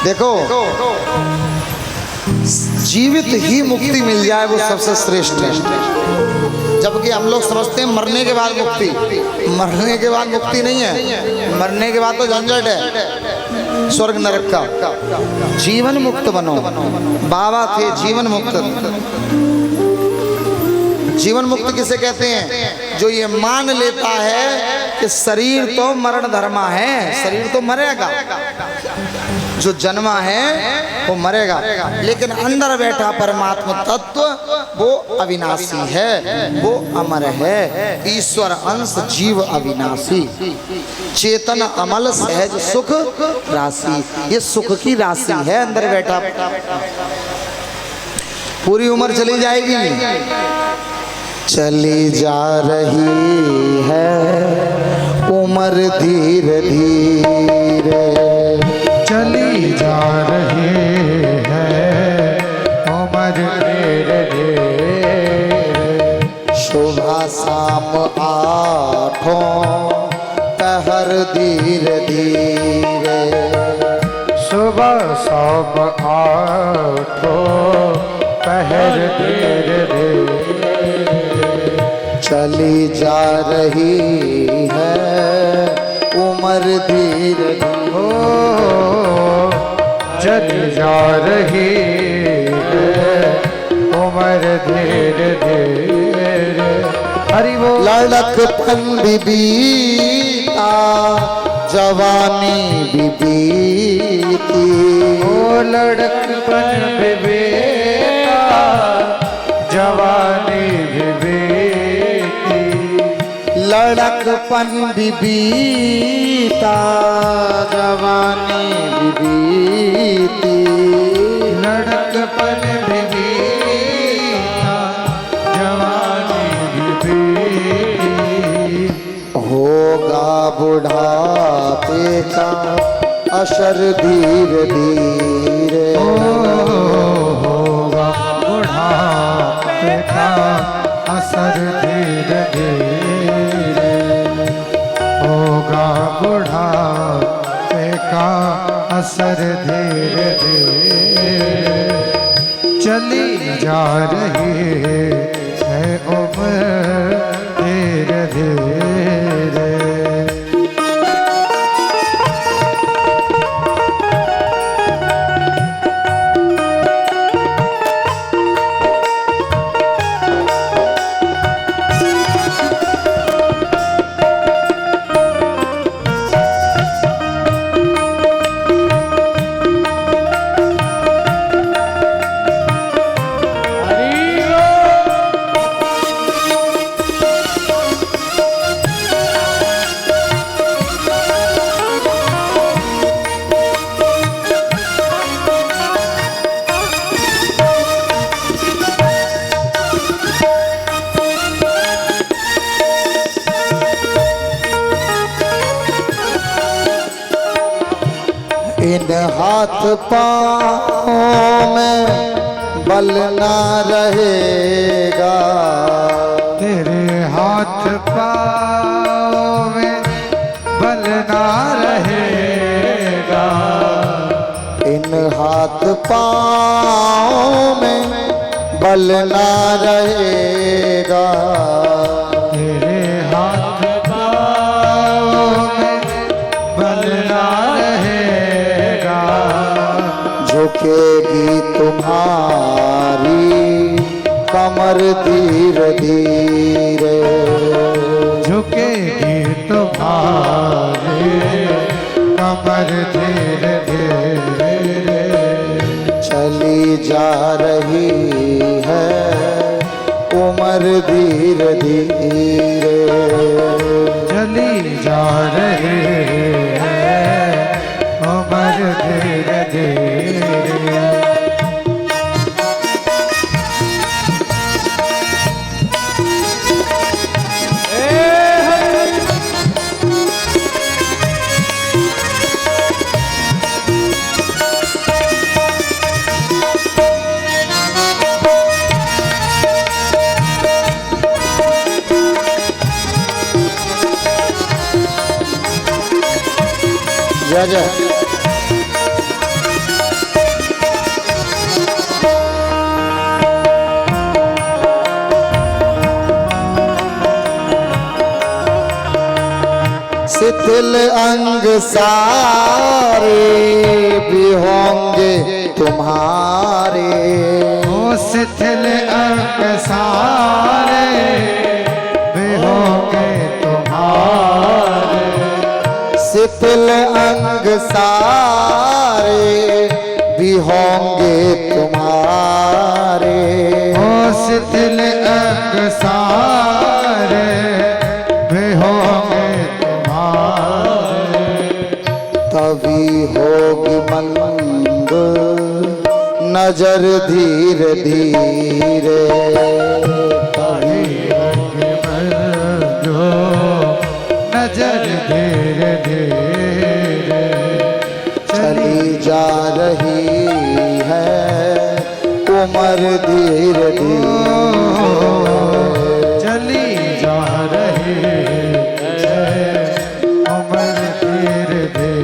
देखो, जीवित ही मुक्ति मिल जाए वो सबसे श्रेष्ठ है। जबकि हम लोग समझते हैं मरने के बाद मुक्ति, मरने के बाद मुक्ति नहीं है, मरने के बाद तो झंझट है स्वर्ग नरक का। जीवन मुक्त बनो, बाबा थे जीवन मुक्त। जीवन मुक्त किसे कहते हैं? जो ये मान लेता है कि शरीर तो मरण धर्मा है, शरीर तो मरेगा, जो जन्मा है वो मरेगा, लेकिन अंदर बैठा परमात्मा तत्व वो अविनाशी है, वो अमर है। ईश्वर अंश जीव अविनाशी, चेतन अमल सहज सुख राशि, ये सुख की राशि है अंदर बैठा। पूरी उम्र चली जाएगी, चली जा रही है उम्र धीरे धीरे, चली जा रही है उम्र धीरे धीरे। सुबह शाम आठों पहर धीरे धीरे, सुबह शाम आठों पहर धीरे धीरे। चली जा रही है उम्र धीरे धीरे, चली जा रही है उम्र धीरे धीरे। हरि वो लड़कपन भी बीता जवानी भी बीती, ओ लड़कपन भी बीता जवानी भी बीती। लड़कपन भी बीता जवानी भी बीती, लड़कपन भी बीता जवानी भी बीती। होगा बुढ़ापे का असर धीरे धीरे, होगा बुढ़ापे का असर धीरे धीरे, होगा बुढ़ापे का असर धीरे धीरे। चली जा रही है उम्र धीरे धीरे। इन हाथ पाँव में बल ना रहेगा, तेरे हाथ पाँव में बल ना रहेगा, इन हाथ पाँव में बल ना रहेगा, तेरे हाथ पाँव में बल ना रहेगा। झुकेगी तुम्हारी कमर धीरे धीरे, झुकेगी तुम्हारी कमर धीरे धीरे। चली जा रही है उम्र धीरे धीरे, चली जा रही है उम्र धीरे धीरे। जय जय। शिथिल अंग सारे भी होंगे तुम्हारे। ओ शिथिल अंग सारे भी होंगे तुम्हारे। शिथिल अंग सारे भी होंगे तुम्हारे। ओ शिथिल अंग सारे भी होंगे तुम्हारे। तभी होगी मंद नजर धीरे धीरे। तभी होगी मंद नजर धीरे धीरे। चली जा रही है उम्र धीरे धीरे। चली जा रही है उम्र धीरे धीरे।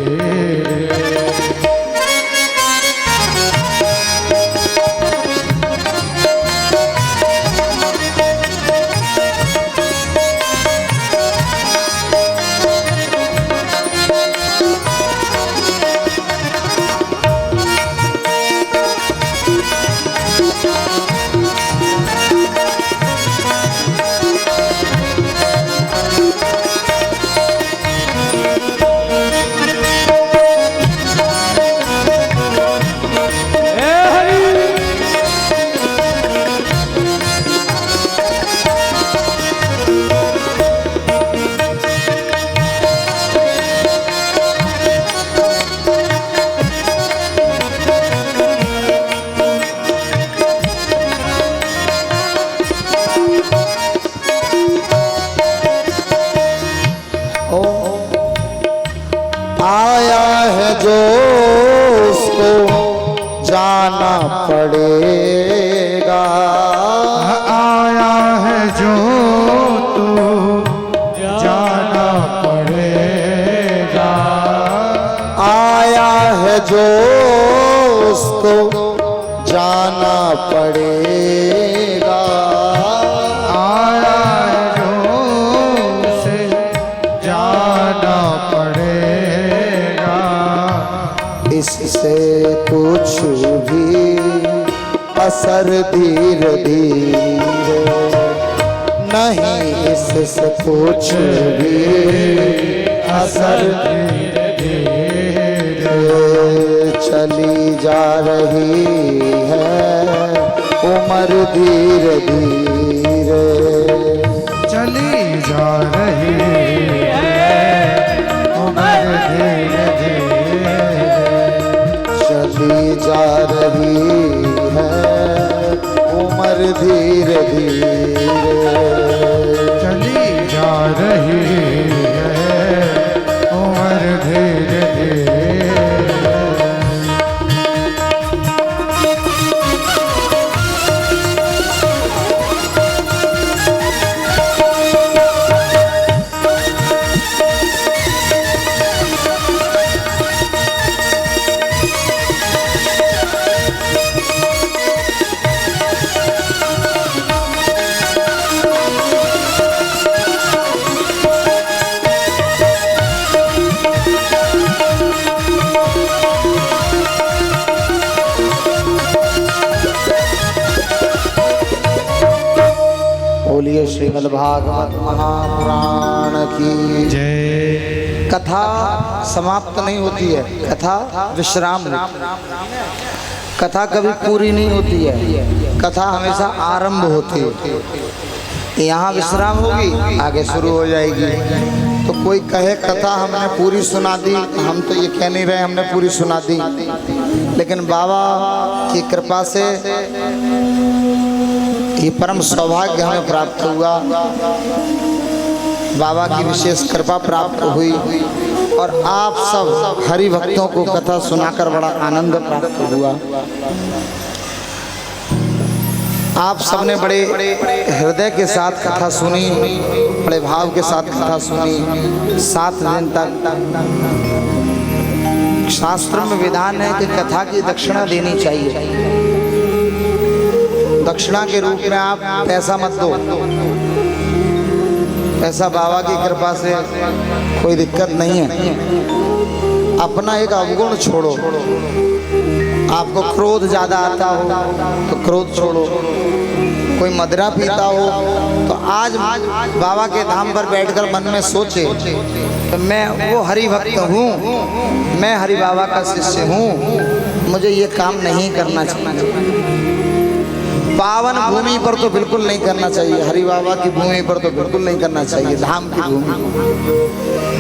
आया है जो उसको जाना पड़ेगा। आया है जो तू जाना पड़ेगा। आया है जो उसको जाना पड़ेगा। आया है जो उसे जाना पड़ेगा। इससे कुछ भी असर धीरे धीरे नहीं। इससे कुछ भी असर धीरे धीरे। चली जा रही है उम्र धीरे धीरे। चली जा रही है उम्र धीरे धीरे। चली जा रही है उम्र धीरे धीरे। चली जा रही है उम्र धीरे धीरे। बोलिए श्रीमद् भागवत महापुराण की जय। कथा समाप्त नहीं होती है, कथा विश्राम होती है। कथा कभी पूरी नहीं होती है, कथा हमेशा आरंभ होती है। यहाँ विश्राम होगी, आगे शुरू हो जाएगी। तो कोई कहे कथा हमने पूरी सुना दी, हम तो ये कह नहीं रहे हमने पूरी सुना दी, लेकिन बाबा की कृपा से ये परम सौभाग्य हमें प्राप्त हुआ। बाबा की विशेष कृपा प्राप्त हुई और आप सब हरि भक्तों को कथा सुनाकर बड़ा आनंद प्राप्त हुआ। आप सबने बड़े हृदय के साथ कथा सुनी, बड़े भाव के साथ कथा सुनी। 7 दिन तक शास्त्र में विधान है कि कथा की दक्षिणा देनी चाहिए। दक्षिणा के रूप में आप पैसा मत दो, ऐसा बाबा की कृपा से कोई दिक्कत नहीं है। अपना एक अवगुण छोड़ो। आपको क्रोध ज्यादा आता हो तो क्रोध छोड़ो। कोई मदिरा पीता हो तो आज बाबा के धाम पर बैठकर मन में सोचे तो मैं वो हरि भक्त हूँ, मैं हरि बाबा का शिष्य हूँ, मुझे ये काम नहीं करना चाहिए। पावन भूमि पर तो बिल्कुल नहीं करना चाहिए, हरि बाबा की भूमि पर तो बिल्कुल नहीं करना चाहिए, धाम की भूमि।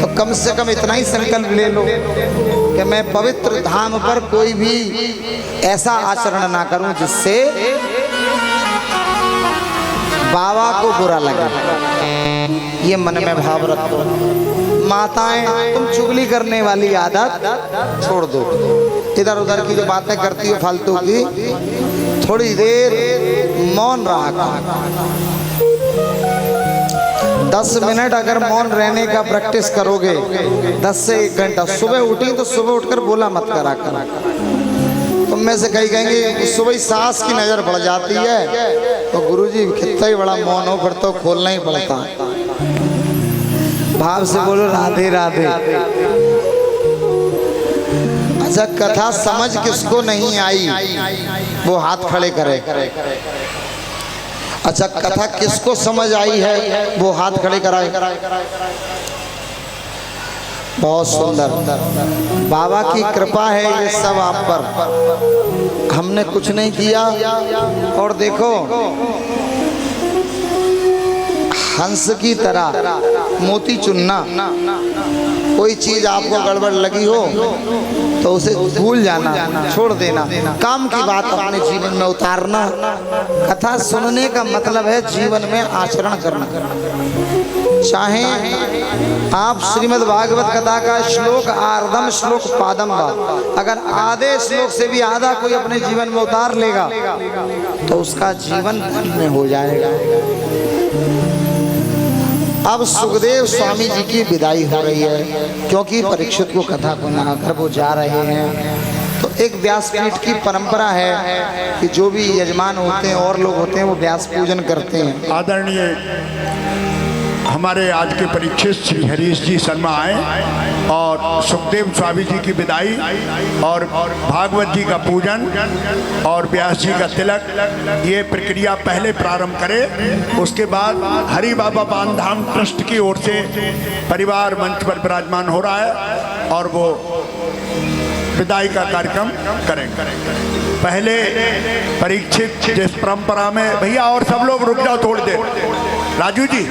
तो कम से कम इतना ही संकल्प ले लो कि मैं पवित्र धाम पर कोई भी ऐसा आचरण ना करूं जिससे बाबा को बुरा लगे। ये मन में भाव रखो। माताएं, तुम चुगली करने वाली आदत छोड़ दो। इधर उधर की जो बातें करती हो फालतू की, थोड़ी देर मौन रहा करो। 10 मिनट अगर मौन रहने का प्रैक्टिस करोगे, 10 से 1 घंटा, सुबह उठी तो सुबह उठकर बोला मत करा कर। तुम में से कहीं कहेंगे सुबह ही सास की नजर पड़ जाती है तो गुरुजी कितना ही बड़ा मौन हो फिर तो खोलना ही पड़ता है। भाव से बोलो राधे राधे। अच्छा, कथा समझ किसको नहीं आई वो हाथ खड़े करे। अच्छा, कथा किसको समझ आई है वो हाथ खड़े कराए। बहुत सुंदर, बाबा की कृपा है ये सब आप पर, हमने कुछ नहीं किया। और देखो हंस की तरह मोती चुनना, कोई चीज आपको गड़बड़ लगी हो तो उसे भूल जाना, छोड़ देना, काम की बात अपने जीवन में उतारना। कथा सुनने का मतलब है जीवन में आचरण करना। चाहे आप श्रीमद् भागवत कथा का श्लोक आर्धम श्लोक पादम वा, अगर आधे श्लोक से भी आधा कोई अपने जीवन में उतार लेगा तो उसका जीवन धन्य हो जाएगा। अब सुखदेव स्वामी जी की विदाई हो रही है क्योंकि परीक्षित को कथा सुनाकर वो जा रहे हैं। तो एक व्यासपीठ की परंपरा है कि जो भी यजमान होते हैं और लोग होते हैं वो व्यास पूजन करते हैं। आदरणीय हमारे आज के परीक्षित श्री हरीश जी शर्मा आए और सुखदेव स्वामी जी की विदाई और भागवत जी का पूजन और व्यास जी का तिलक, ये प्रक्रिया पहले प्रारंभ करें। उसके बाद हरि बाबा बांधाम ट्रस्ट की ओर से परिवार मंच पर विराजमान हो रहा है और वो विदाई का कार्यक्रम करेंगे। पहले परीक्षित जिस परंपरा में, भैया और सब लोग रुक जाओ थोड़ी देर, राजू जी